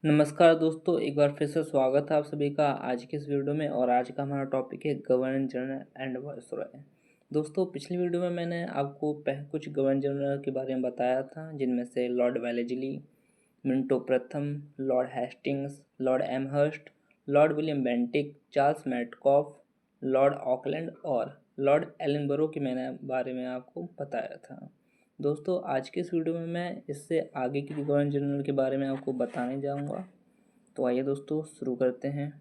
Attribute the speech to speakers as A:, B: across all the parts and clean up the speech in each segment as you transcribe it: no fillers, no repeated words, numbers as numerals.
A: नमस्कार दोस्तों, एक बार फिर से स्वागत है आप सभी का आज के इस वीडियो में। और आज का हमारा टॉपिक है गवर्नर जनरल एंड वायसरॉय। दोस्तों, पिछली वीडियो में मैंने आपको कुछ गवर्नर जनरल के बारे में बताया था, जिनमें से लॉर्ड वेलेस्ली, मिंटो प्रथम, Lord Hastings, Lord Amherst, Lord William Bentinck, Charles Metcalfe, Lord Auckland और लॉर्ड एलनबरो के मैंने बारे में आपको बताया था। दोस्तों, आज के इस वीडियो में मैं इससे आगे की गवर्नर जनरल के बारे में आपको बताने जाऊंगा। तो आइए दोस्तों शुरू करते हैं।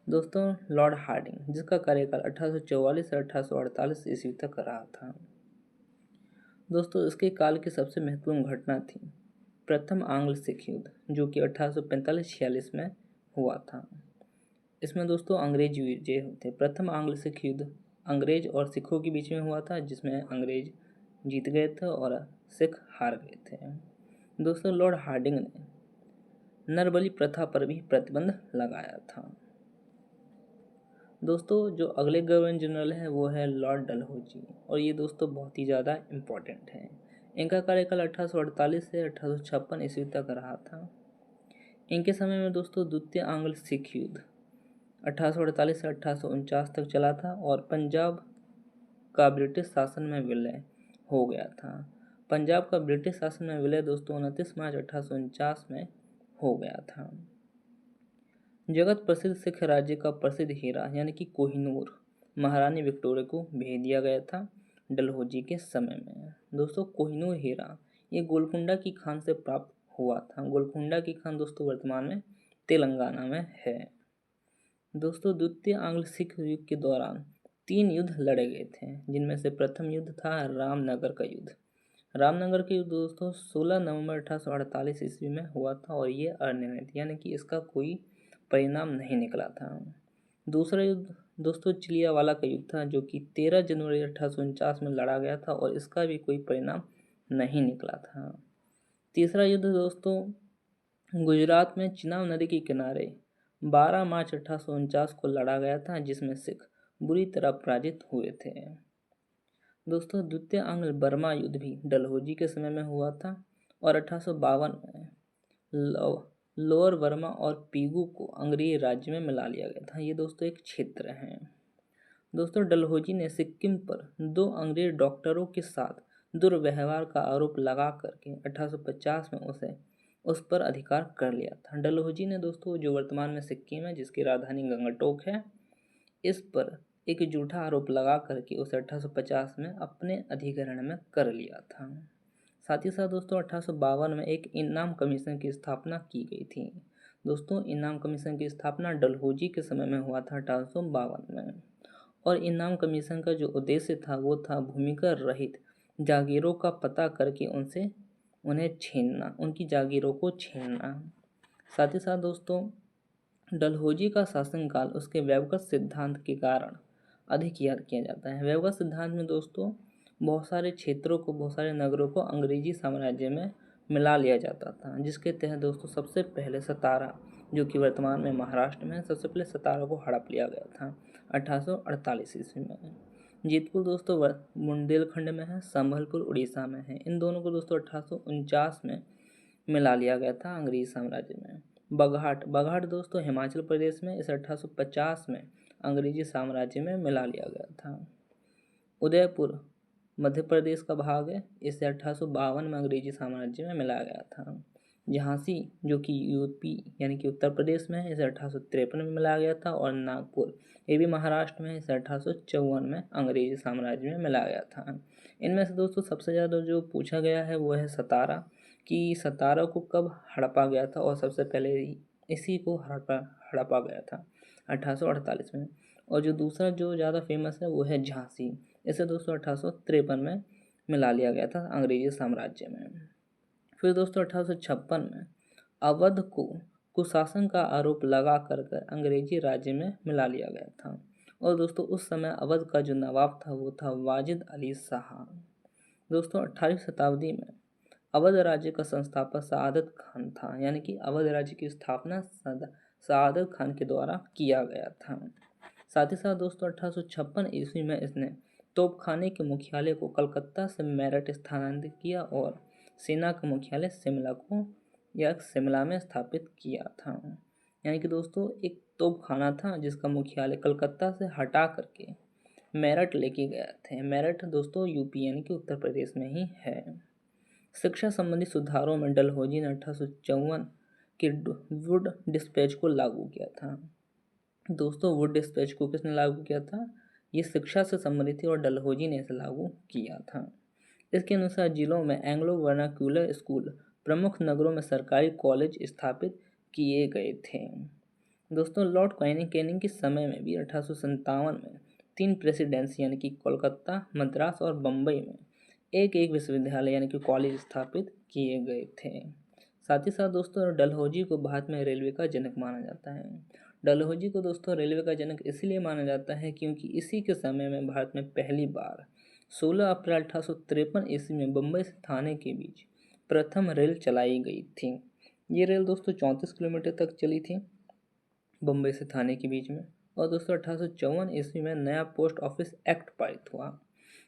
A: दोस्तों, लॉर्ड हार्डिंग, जिसका कार्यकाल 1844 से 1848 ईस्वी तक रहा था। दोस्तों, इसके काल की सबसे महत्वपूर्ण घटना थी प्रथम आंग्ल सिख युद्ध, जो कि 1845-46 में हुआ था। इसमें दोस्तों अंग्रेज विजय होते। प्रथम आंग्ल सिख युद्ध अंग्रेज और सिखों के बीच में हुआ था, जिसमें अंग्रेज जीत गए थे और सिख हार गए थे। दोस्तों, लॉर्ड हार्डिंग ने नरबली प्रथा पर भी प्रतिबंध लगाया था। दोस्तों, जो अगले गवर्नर जनरल है वो है लॉर्ड डलहौजी, और ये दोस्तों बहुत ही ज़्यादा इम्पोर्टेंट है। इनका कार्यकाल 1848 से 1856 ईस्वी तक रहा था। इनके समय में दोस्तों द्वितीय आंग्ल सिख युद्ध 1848 से 1849 तक चला था, और पंजाब का ब्रिटिश शासन में विलय हो गया था। पंजाब का ब्रिटिश शासन में विलय दोस्तों 29 मार्च 1849 में हो गया था। जगत प्रसिद्ध सिख राज्य का प्रसिद्ध हीरा यानी कि कोहिनूर महारानी विक्टोरिया को भेज दिया गया था डलहौजी के समय में। दोस्तों, कोहिनूर हीरा ये गोलकुंडा की खान से प्राप्त हुआ था। गोलकुंडा की खान दोस्तों वर्तमान में तेलंगाना में है। दोस्तों, द्वितीय आंग्ल सिख युद्ध के दौरान 3 युद्ध लड़े गए थे, जिनमें से प्रथम युद्ध था रामनगर का युद्ध। रामनगर के युद्ध दोस्तों 16 नवंबर 1848 ईस्वी में हुआ था, और ये अनिर्णित यानी कि इसका कोई परिणाम नहीं निकला था। दूसरा युद्ध दोस्तों चिलियावाला का युद्ध था, जो कि 13 जनवरी 1849 में लड़ा गया था, और इसका भी कोई परिणाम नहीं निकला था। तीसरा युद्ध दोस्तों गुजरात में चिनाब नदी के किनारे 12 मार्च 1849 को लड़ा गया था, जिसमें सिख बुरी तरह पराजित हुए थे। दोस्तों, द्वितीय आंग्ल बर्मा युद्ध भी डलहौजी के समय में हुआ था, और 1852 में लोअर बर्मा और पीगू को अंग्रेज राज्य में मिला लिया गया था। ये दोस्तों एक क्षेत्र है। दोस्तों, डलहौजी ने सिक्किम पर 2 अंग्रेज डॉक्टरों के साथ दुर्व्यवहार का आरोप लगा करके 1850 में उस पर अधिकार कर लिया था। डलहौजी ने दोस्तों जो वर्तमान में सिक्किम है, जिसकी राजधानी गंगटोक है, इस पर एक झूठा आरोप लगा करके उसे 1850 में अपने अधिग्रहण में कर लिया था। साथ ही साथ दोस्तों 1852 में एक इनाम कमीशन की स्थापना की गई थी। दोस्तों, इनाम कमीशन की स्थापना डलहौजी के समय में हुआ था 1852 में, और इनाम कमीशन का जो उद्देश्य था वो था भूमिका रहित जागीरों का पता करके उन्हें छीनना, उनकी जागीरों को छीनना। साथ ही साथ दोस्तों डलहौजी का शासनकाल उसके व्यवगत सिद्धांत के कारण अधिक याद किया जाता है। व्यवगत सिद्धांत में दोस्तों बहुत सारे क्षेत्रों को, बहुत सारे नगरों को अंग्रेजी साम्राज्य में मिला लिया जाता था, जिसके तहत दोस्तों सबसे पहले सतारा, जो कि वर्तमान में महाराष्ट्र में है, सबसे पहले सतारा को हड़प लिया गया था 1848 ईस्वी में। जीतपुर दोस्तों बुंदेलखंड में है, संभलपुर उड़ीसा में है। इन दोनों को दोस्तों 1849 में मिला लिया गया था अंग्रेजी साम्राज्य में। बघाट दोस्तों हिमाचल प्रदेश में इसे 1850 में अंग्रेजी साम्राज्य में मिला लिया गया था। उदयपुर मध्य प्रदेश का भाग है, इसे 1852 में अंग्रेजी साम्राज्य में मिलाया गया था। झांसी जो कि यूपी यानी कि उत्तर प्रदेश में है, इसे 1853 में मिलाया गया था, और नागपुर ये भी महाराष्ट्र में है, इसे 1854 में अंग्रेजी साम्राज्य में मिलाया गया था। इनमें से दोस्तों सबसे ज़्यादा जो पूछा गया है वो है सतारा, कि सतारा को कब हड़पा गया था, और सबसे पहले इसी को हड़पा गया था 1848 में। और जो दूसरा जो ज़्यादा फेमस है वो है झांसी, इसे दोस्तों 1853 में मिला लिया गया था अंग्रेजी साम्राज्य में। फिर दोस्तों 1856 में अवध को कुशासन का आरोप लगा कर अंग्रेजी राज्य में मिला लिया गया था, और दोस्तों उस समय अवध का जो नवाब था वो था वाजिद अली शाह। दोस्तों 18वीं शताब्दी में अवध राज्य का संस्थापक सआदत खान था, यानी कि अवध राज्य की स्थापना सआदत खान के द्वारा किया गया था। साथ ही साथ दोस्तों 1856 ईस्वी में इसने तोपखाने के मुख्यालय को कलकत्ता से मेरठ स्थानांतरित किया, और सेना का मुख्यालय शिमला को या शिमला में स्थापित किया था। यानी कि दोस्तों एक तोपखाना था जिसका मुख्यालय कलकत्ता से हटा करके मेरठ लेके गए थे। मेरठ दोस्तों यूपी यानी कि उत्तर प्रदेश में ही है। शिक्षा संबंधी सुधारों में डलहौजी ने 1854 के वुड डिस्पैच को लागू किया था। दोस्तों वुड डिस्पैच को किसने लागू किया था? ये शिक्षा से संबंधित थी और डलहौजी ने इसे लागू किया था। इसके अनुसार जिलों में एंग्लो वर्नाक्यूलर स्कूल, प्रमुख नगरों में सरकारी कॉलेज स्थापित किए गए थे। दोस्तों लॉर्ड कैनिंग के समय में भी 1857 में 3 प्रेसिडेंसी यानी कि कोलकाता, मद्रास और बम्बई में एक एक विश्वविद्यालय यानी कि कॉलेज स्थापित किए गए थे। साथ ही साथ दोस्तों डलहौजी को भारत में रेलवे का जनक माना जाता है। डलहौजी को दोस्तों रेलवे का जनक इसलिए माना जाता है क्योंकि इसी के समय में भारत में पहली बार 16 अप्रैल 1853 ईस्वी में बम्बई से थाने के बीच प्रथम रेल चलाई गई थी। ये रेल दोस्तों 34 किलोमीटर तक चली थी बम्बई से थाने के बीच में। और दोस्तों 1854 ईस्वी में नया पोस्ट ऑफिस एक्ट पारित हुआ।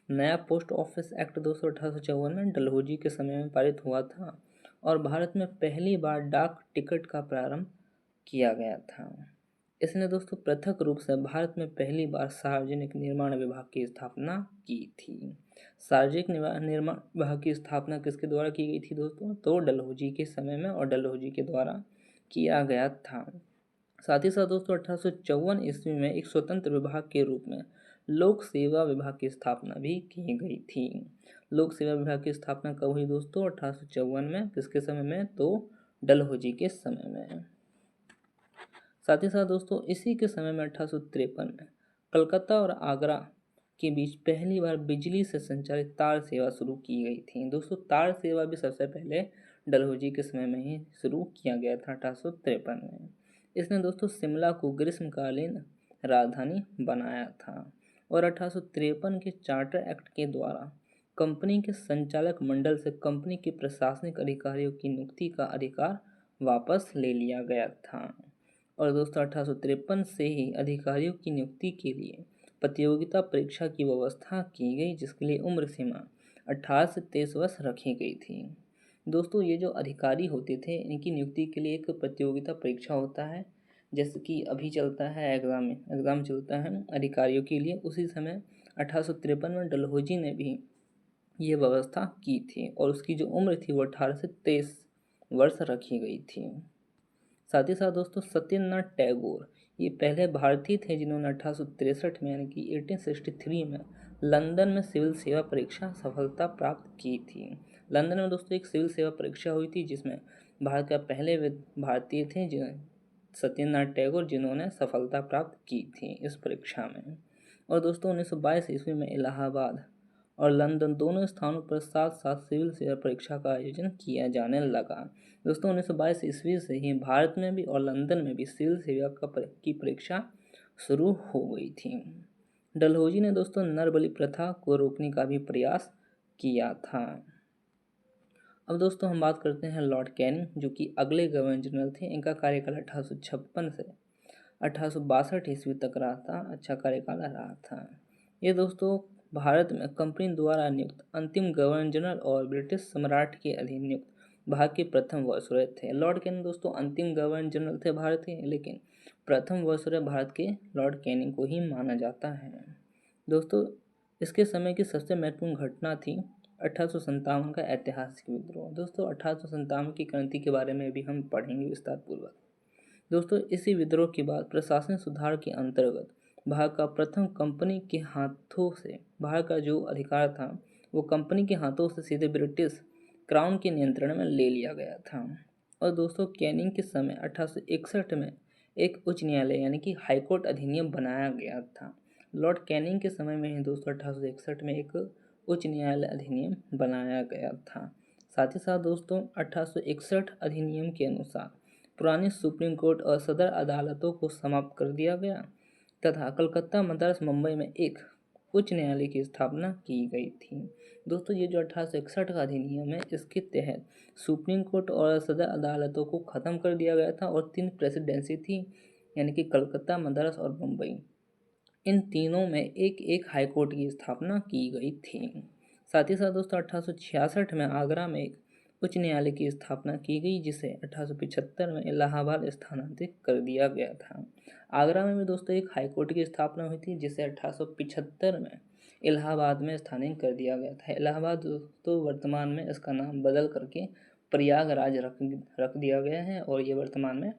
A: नया पोस्ट ऑफिस एक्ट दोस्तों 1854 में डलहौजी के समय में पारित हुआ था और भारत में पहली बार डाक टिकट का प्रारंभ किया गया था। इसने दोस्तों पृथक रूप से भारत में पहली बार सार्वजनिक निर्माण विभाग की स्थापना की थी। सार्वजनिक निर्माण विभाग की स्थापना किसके द्वारा की गई थी दोस्तों? तो डलहौजी के समय में और डलहौजी के द्वारा किया गया था। साथ ही साथ दोस्तों 1854 ईस्वी में एक स्वतंत्र विभाग के रूप में लोक सेवा विभाग की स्थापना भी की गई थी। लोक सेवा विभाग की स्थापना कब हुई दोस्तों? 1854 में। किसके समय में? तो डलहौजी के समय में। साथ ही साथ दोस्तों इसी के समय में 1853 में कलकत्ता और आगरा के बीच पहली बार बिजली से संचालित तार सेवा शुरू की गई थी। दोस्तों तार सेवा भी सबसे पहले डलहौजी के समय में ही शुरू किया गया था 1853 में। इसने दोस्तों शिमला को ग्रीष्मकालीन राजधानी बनाया था और 1853 के चार्टर एक्ट के द्वारा कंपनी के संचालक मंडल से कंपनी के प्रशासनिक अधिकारियों की नियुक्ति का अधिकार वापस ले लिया गया था। और दोस्तों 1853 से ही अधिकारियों की नियुक्ति के लिए प्रतियोगिता परीक्षा की व्यवस्था की गई जिसके लिए उम्र सीमा 18 से 23 वर्ष रखी गई थी। दोस्तों ये जो अधिकारी होते थे इनकी नियुक्ति के लिए एक प्रतियोगिता परीक्षा होता है, जैसे कि अभी चलता है एग्ज़ाम चलता है अधिकारियों के लिए। उसी समय 1853 में डलहौजी ने भी ये व्यवस्था की थी और उसकी जो उम्र थी वो 18 से 23 वर्ष रखी गई थी। साथ ही साथ दोस्तों सत्येंद्रनाथ टैगोर ये पहले भारतीय थे जिन्होंने 1863 में यानी कि 1863 में लंदन में सिविल सेवा परीक्षा सफलता प्राप्त की थी। लंदन में दोस्तों एक सिविल सेवा परीक्षा हुई थी जिसमें भारत का पहले भारतीय थे सत्येंद्रनाथ टैगोर जिन्होंने सफलता प्राप्त की थी इस परीक्षा में। और दोस्तों 1922 ईस्वी में इलाहाबाद और लंदन दोनों स्थानों पर साथ साथ सिविल सेवा परीक्षा का आयोजन किया जाने लगा। दोस्तों 1922 ईस्वी से ही भारत में भी और लंदन में भी सिविल सेवा की परीक्षा शुरू हो गई थी। डलहौजी ने दोस्तों नरबलि प्रथा को रोकने का भी प्रयास किया था। अब दोस्तों हम बात करते हैं लॉर्ड कैनिंग जो कि अगले गवर्नर जनरल थे। इनका कार्यकाल 1856 से 1862 ईस्वी तक रहा था। अच्छा कार्यकाल रहा था। ये दोस्तों भारत में कंपनी द्वारा नियुक्त अंतिम गवर्नर जनरल और ब्रिटिश सम्राट के अधीन नियुक्त भारत के प्रथम वायसरॉय थे। लॉर्ड कैनिंग दोस्तों अंतिम गवर्नर जनरल थे भारत के, लेकिन प्रथम वायसरॉय भारत के लॉर्ड कैनिंग को ही माना जाता है। दोस्तों इसके समय की सबसे महत्वपूर्ण घटना थी 1857 का ऐतिहासिक विद्रोह। दोस्तों 1857 की क्रांति के बारे में भी हम पढ़ेंगे विस्तारपूर्वक। दोस्तों इसी विद्रोह के बाद प्रशासनिक सुधार के अंतर्गत भारत का प्रथम कंपनी के हाथों से भारत का जो अधिकार था वो कंपनी के हाथों से सीधे ब्रिटिश क्राउन के नियंत्रण में ले लिया गया था। और दोस्तों कैनिंग के समय 1861 में एक उच्च न्यायालय यानी कि हाईकोर्ट अधिनियम बनाया गया था। लॉर्ड कैनिंग के समय में ही दोस्तों 1861 में एक उच्च न्यायालय अधिनियम बनाया गया था। साथ ही साथ दोस्तों 1861 अधिनियम के अनुसार पुरानी सुप्रीम कोर्ट और सदर अदालतों को समाप्त कर दिया गया तथा कलकत्ता, मद्रास, मुंबई में एक उच्च न्यायालय की स्थापना की गई थी। दोस्तों ये जो 1861 का अधिनियम है इसके तहत सुप्रीम कोर्ट और सदर अदालतों को ख़त्म कर दिया गया था और 3 प्रेसिडेंसी थी यानी कि कलकत्ता, मद्रास और मुंबई। इन तीनों में एक एक हाईकोर्ट की स्थापना की गई थी। साथ ही साथ दोस्तों 1866 में आगरा में एक उच्च न्यायालय की स्थापना की गई, जिसे 1875 में इलाहाबाद स्थानांतरित कर दिया गया था। आगरा में भी दोस्तों एक हाईकोर्ट की स्थापना हुई थी, जिसे 1875 में इलाहाबाद में स्थानांतरित कर दिया गया था। इलाहाबाद दोस्तों वर्तमान में इसका नाम बदल करके प्रयागराज रख दिया गया है और ये वर्तमान में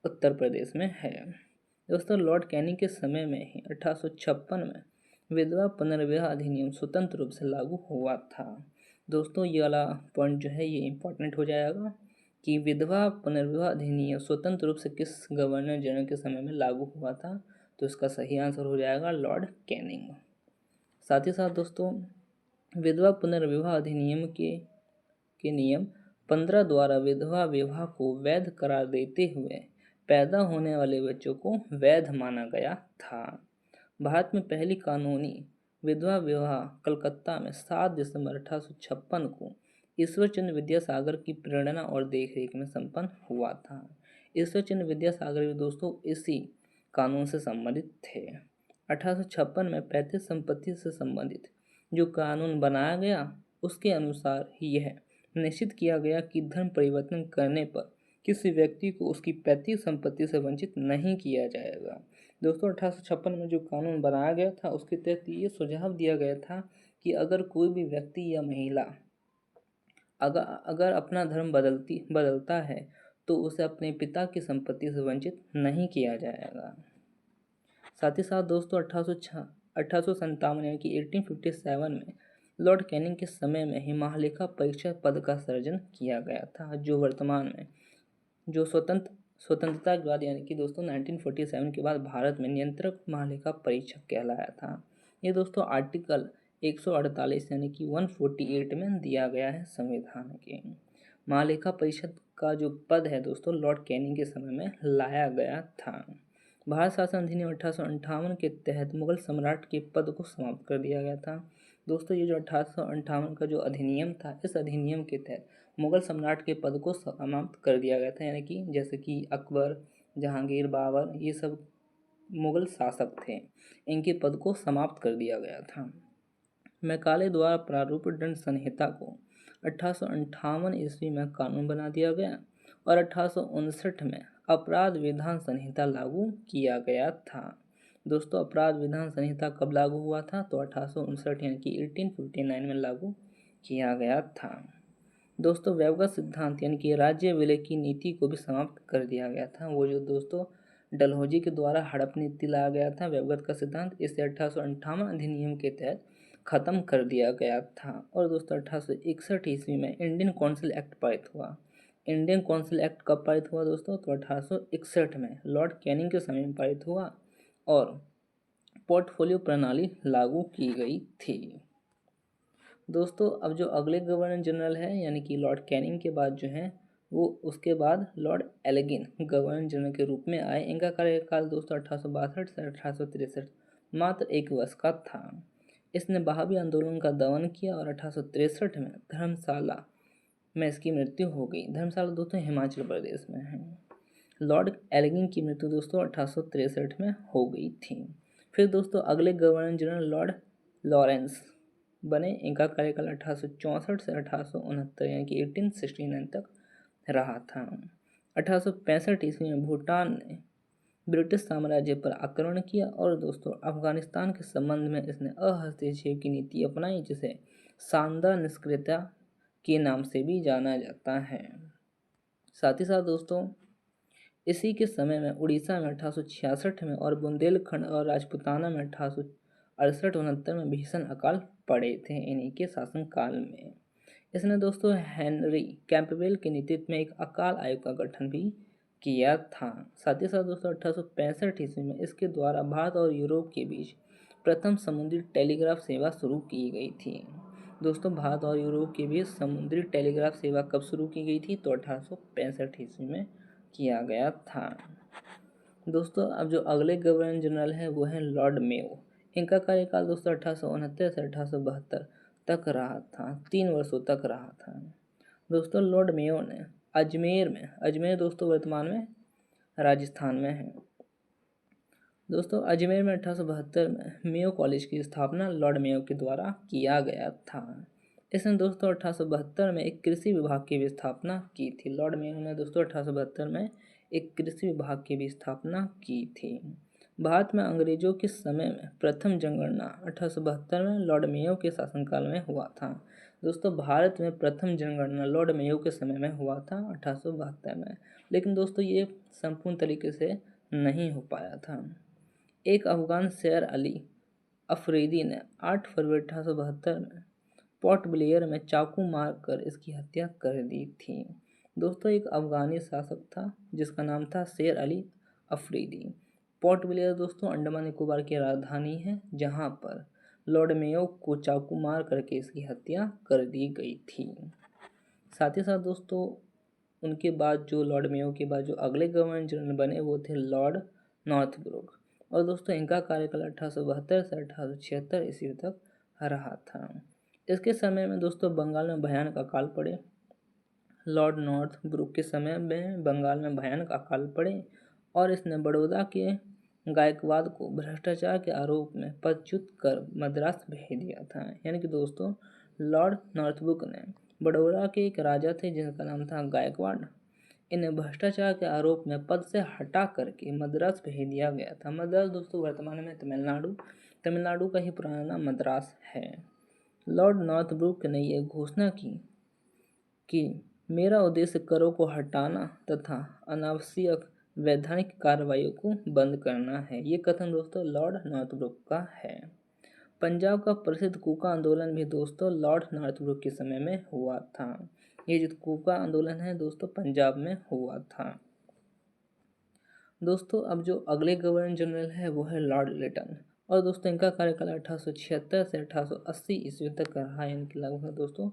A: उत्तर प्रदेश में है। दोस्तों लॉर्ड कैनिंग के समय में ही 1856 में विधवा पुनर्विवाह अधिनियम स्वतंत्र रूप से लागू हुआ था। दोस्तों ये वाला पॉइंट जो है ये इम्पोर्टेंट हो जाएगा कि विधवा पुनर्विवाह अधिनियम स्वतंत्र रूप से किस गवर्नर जनरल के समय में लागू हुआ था, तो इसका सही आंसर हो जाएगा लॉर्ड कैनिंग। साथ ही साथ दोस्तों विधवा पुनर्विवाह अधिनियम के नियम 15 द्वारा विधवा विवाह को वैध करार देते हुए पैदा होने वाले बच्चों को वैध माना गया था। भारत में पहली कानूनी विधवा विवाह कलकत्ता में 7 दिसंबर 1856 को ईश्वरचंद्र विद्यासागर की प्रेरणा और देखरेख में संपन्न हुआ था। ईश्वरचंद्र विद्यासागर भी दोस्तों इसी कानून से संबंधित थे। 1856 में पैतृक संपत्ति से संबंधित जो कानून बनाया गया उसके अनुसार यह निश्चित किया गया कि धर्म परिवर्तन करने पर किसी व्यक्ति को उसकी पैतृक संपत्ति से वंचित नहीं किया जाएगा। दोस्तों 1856 में जो कानून बनाया गया था उसके तहत ये सुझाव दिया गया था कि अगर कोई भी व्यक्ति या महिला अगर अपना धर्म बदलता है तो उसे अपने पिता की संपत्ति से वंचित नहीं किया जाएगा। साथ ही साथ दोस्तों 1857 यानी कि 1857 में लॉर्ड कैनिंग के समय में ही महालेखा परीक्षक पद का सृजन किया गया था, जो वर्तमान में जो स्वतंत्रता के बाद यानी कि दोस्तों 1947 के बाद भारत में नियंत्रक महालेखा परीक्षक कहलाया था। ये दोस्तों आर्टिकल 148 यानी कि 148 में दिया गया है संविधान के। महालेखा परिषद का जो पद है दोस्तों लॉर्ड कैनिंग के समय में लाया गया था। भारत शासन अधिनियम 1858 के तहत मुगल सम्राट के पद को समाप्त कर दिया गया था। दोस्तों ये जो 1858 का जो अधिनियम था, इस अधिनियम के तहत मुगल सम्राट के पद को समाप्त कर दिया गया था, यानी कि जैसे कि अकबर, जहांगीर, बाबर, ये सब मुगल शासक थे, इनके पद को समाप्त कर दिया गया था। मैकाले द्वारा प्रारूप दंड संहिता को 1858 ईस्वी में कानून बना दिया गया और 1859 में अपराध विधान संहिता लागू किया गया था। दोस्तों अपराध विधान संहिता कब लागू हुआ था, तो 1859 यानी कि 1859 में लागू किया गया था। दोस्तों व्यवगत सिद्धांत यानी कि राज्य विलय की नीति को भी समाप्त कर दिया गया था। वो जो दोस्तों डलहौजी के द्वारा हड़प नीति लाया गया था व्यवगत का सिद्धांत, इसे 1858 अधिनियम के तहत खत्म कर दिया गया था। और दोस्तों 1861 ईस्वी में इंडियन काउंसिल एक्ट पारित हुआ। इंडियन काउंसिल एक्ट कब पारित हुआ दोस्तों, तो 1861 में लॉर्ड कैनिंग के समय में पारित हुआ और पोर्टफोलियो प्रणाली लागू की गई थी। दोस्तों अब जो अगले गवर्नर जनरल है यानी कि लॉर्ड कैनिंग के बाद जो है वो उसके बाद लॉर्ड एल्गिन गवर्नर जनरल के रूप में आए। इनका कार्यकाल दोस्तों 1862 से 1863 मात्र 1 वर्ष का था। इसने बहावी आंदोलन का दमन किया और 1863 में धर्मशाला में इसकी मृत्यु हो गई। धर्मशाला दोस्तों हिमाचल प्रदेश में है। लॉर्ड एल्गिन की मृत्यु दोस्तों 1863 में हो गई थी। फिर दोस्तों अगले गवर्नर जनरल लॉर्ड लॉरेंस बने। इनका कार्यकाल 1864 से 1869 यानी कि 1869 तक रहा था। 1865 ईस्वी में भूटान ने ब्रिटिश साम्राज्य पर आक्रमण किया और दोस्तों अफगानिस्तान के संबंध में इसने अहस्तक्षेप की नीति अपनाई, जिसे शानदार निष्क्रियता के नाम से भी जाना जाता है। साथ ही साथ दोस्तों इसी के समय में उड़ीसा में 1866 में और बुंदेलखंड और राजपुताना में 1868-69 में भीषण अकाल पड़े थे इन्हीं के शासनकाल में। इसने दोस्तों हेनरी कैंपबेल के नेतृत्व में एक अकाल आयोग का गठन भी किया था। साथ ही साथ दोस्तों 1865 ईस्वी में इसके द्वारा भारत और यूरोप के बीच प्रथम समुद्री टेलीग्राफ सेवा शुरू की गई थी। दोस्तों भारत और यूरोप के बीच समुद्री टेलीग्राफ सेवा कब शुरू की गई थी, तो 1865 ईस्वी में किया गया था। दोस्तों अब जो अगले गवर्नर जनरल है वो है लॉर्ड मेयो। इनका कार्यकाल दोस्तों 1869 से 1872 तक रहा था, 3 वर्षों तक रहा था। दोस्तों लॉर्ड मेयो ने अजमेर दोस्तों वर्तमान में राजस्थान में है। दोस्तों अजमेर में 1872 में मेयो कॉलेज की स्थापना लॉर्ड मेयो के द्वारा किया गया था। इसने दोस्तों 1872 में एक कृषि विभाग की भी स्थापना की थी। लॉर्ड मेयो ने दोस्तों 1872 में एक कृषि विभाग की भी स्थापना की थी। भारत में अंग्रेजों के समय में प्रथम जनगणना 1872 में लॉर्ड मेयो के शासनकाल में हुआ था। दोस्तों भारत में प्रथम जनगणना लॉर्ड मेयो के समय में हुआ था 1872 में, लेकिन दोस्तों ये संपूर्ण तरीके से नहीं हो पाया था। एक अफगान शेर अली अफरीदी ने 8 फरवरी 1872 में पोर्ट ब्लेयर में चाकू मारकर इसकी हत्या कर दी थी। दोस्तों एक अफगानी शासक था जिसका नाम था शेर अली अफरीदी। पोर्ट ब्लेयर दोस्तों अंडमान निकोबार की राजधानी है, जहां पर लॉर्ड मेयो को चाकू मार करके इसकी हत्या कर दी गई थी। साथ ही साथ दोस्तों उनके बाद जो लॉर्ड मेयो के बाद जो अगले गवर्नर जनरल बने वो थे लॉर्ड नॉर्थब्रुक। और दोस्तों इनका कार्यकाल 1872 से 1876 ईस्वी तक रहा था। इसके समय में दोस्तों बंगाल में भयानक अकाल पड़े। लॉर्ड नॉर्थब्रुक के समय में बंगाल में भयानक अकाल पड़े और इसने बड़ौदा के गायकवाद को भ्रष्टाचार के आरोप में पदच्युत कर मद्रास भेज दिया था। यानी कि दोस्तों लॉर्ड नॉर्थब्रुक ने बड़ौदा के एक राजा थे जिनका नाम था गायकवाड़, इन्हें भ्रष्टाचार के आरोप में पद से हटा करके मद्रास भेज दिया गया था। मद्रास दोस्तों वर्तमान में तमिलनाडु का ही पुराना नाम मद्रास है। लॉर्ड नॉर्थब्रुक ने यह घोषणा की कि मेरा उद्देश्य करों को हटाना तथा अनावश्यक वैधानिक कार्रवाइयों को बंद करना है। ये कथन दोस्तों लॉर्ड नॉर्थब्रुक का है। पंजाब का प्रसिद्ध कूका आंदोलन भी दोस्तों लॉर्ड नॉर्थब्रुक के समय में हुआ था। ये जो कूका आंदोलन है दोस्तों पंजाब में हुआ था। दोस्तों अब जो अगले गवर्नर जनरल है वो है लॉर्ड लिटन। और दोस्तों इनका कार्यकाल 1876 से 1880 ईस्वी तक रहा, यानी कि लगभग दोस्तों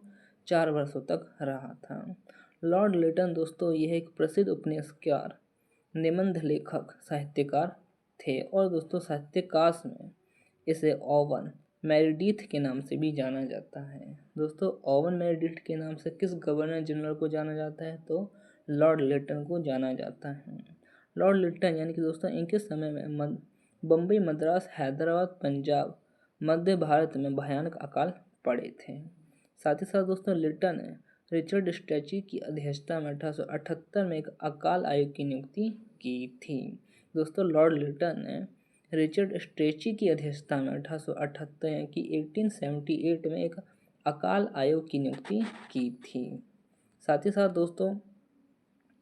A: 4 वर्षों तक रहा था। लॉर्ड लिटन दोस्तों यह एक प्रसिद्ध उपन्यासकार, निबंध लेखक, साहित्यकार थे और दोस्तों साहित्यकाश में इसे ओवन मेरिडिथ के नाम से भी जाना जाता है। दोस्तों ओवन मेरिडिथ के नाम से किस गवर्नर जनरल को जाना जाता है, तो लॉर्ड लिटन को जाना जाता है। लॉर्ड लिटन यानी कि दोस्तों इनके समय में बम्बई, मद्रास, हैदराबाद, पंजाब, मध्य भारत में भयानक अकाल पड़े थे। साथ ही साथ दोस्तों लिटन ने रिचर्ड स्ट्रेची की अध्यक्षता में 1878 में एक अकाल आयोग की नियुक्ति की थी। दोस्तों लॉर्ड लिटन ने रिचर्ड स्ट्रेची की अध्यक्षता में 1878 की 1878 में एक अकाल आयोग की नियुक्ति की थी। साथ ही साथ दोस्तों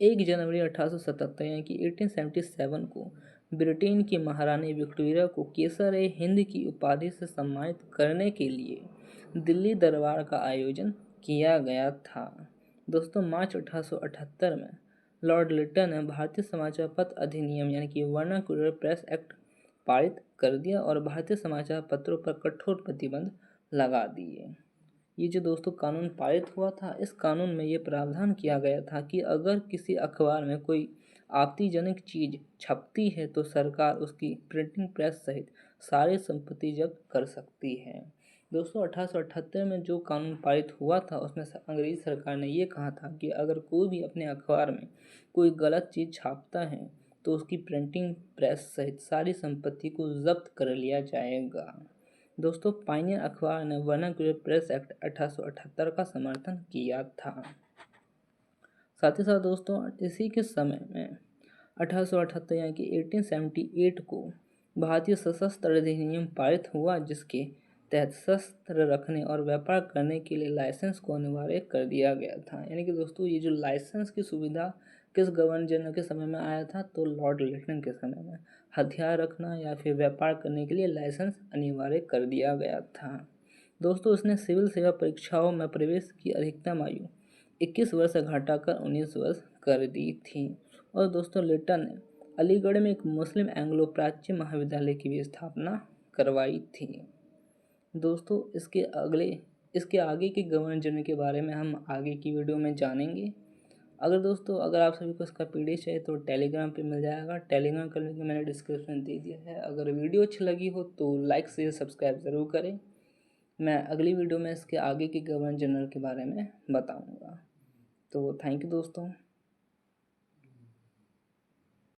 A: 1 जनवरी 1877 यानी कि 1877 को ब्रिटेन की महारानी विक्टोरिया को केसर-ए-हिंद की उपाधि से सम्मानित करने के लिए दिल्ली दरबार का आयोजन किया गया था। दोस्तों मार्च 1878 में लॉर्ड लिटन ने भारतीय समाचार पत्र अधिनियम यानी कि वर्नाक्युलर प्रेस एक्ट पारित कर दिया और भारतीय समाचार पत्रों पर कठोर प्रतिबंध लगा दिए। ये जो दोस्तों कानून पारित हुआ था, इस कानून में ये प्रावधान किया गया था कि अगर किसी अखबार में कोई आपत्तिजनक चीज़ छपती है तो सरकार उसकी प्रिंटिंग प्रेस सहित सारी संपत्ति जब्त कर सकती है। दोस्तों 1878 में जो कानून पारित हुआ था उसमें अंग्रेज सरकार ने ये कहा था कि अगर कोई भी अपने अखबार में कोई गलत चीज़ छापता है तो उसकी प्रिंटिंग प्रेस सहित सारी संपत्ति को जब्त कर लिया जाएगा। दोस्तों पायनियर अखबार ने वर्नाक्युलर प्रेस एक्ट 1878 का समर्थन किया था। साथ ही साथ दोस्तों इसी के समय में 1878 यानी कि 1878 को भारतीय सशस्त्र अधिनियम पारित हुआ, जिसके तहत शस्त्र रखने और व्यापार करने के लिए लाइसेंस को अनिवार्य कर दिया गया था। यानी कि दोस्तों ये जो लाइसेंस की सुविधा किस गवर्नर जनरल के समय में आया था, तो लॉर्ड लिटन के समय में हथियार रखना या फिर व्यापार करने के लिए लाइसेंस अनिवार्य कर दिया गया था। दोस्तों उसने सिविल सेवा परीक्षाओं में प्रवेश की अधिकतम आयु 21 वर्ष से घटाकर 19 वर्ष कर दी थी। और दोस्तों लिटन ने अलीगढ़ में एक मुस्लिम एंग्लो प्राच्य महाविद्यालय की भी स्थापना करवाई थी। दोस्तों इसके आगे के गवर्नर जनरल के बारे में हम आगे की वीडियो में जानेंगे। अगर आप सभी को इसका PDF चाहिए तो टेलीग्राम पे मिल जाएगा। टेलीग्राम का लिंक मैंने डिस्क्रिप्शन में दे दिया है। अगर वीडियो अच्छी लगी हो तो लाइक शेयर सब्सक्राइब ज़रूर करें। मैं अगली वीडियो में इसके आगे के गवर्नर जनरल के बारे में बताऊंगा। तो थैंक यू दोस्तों।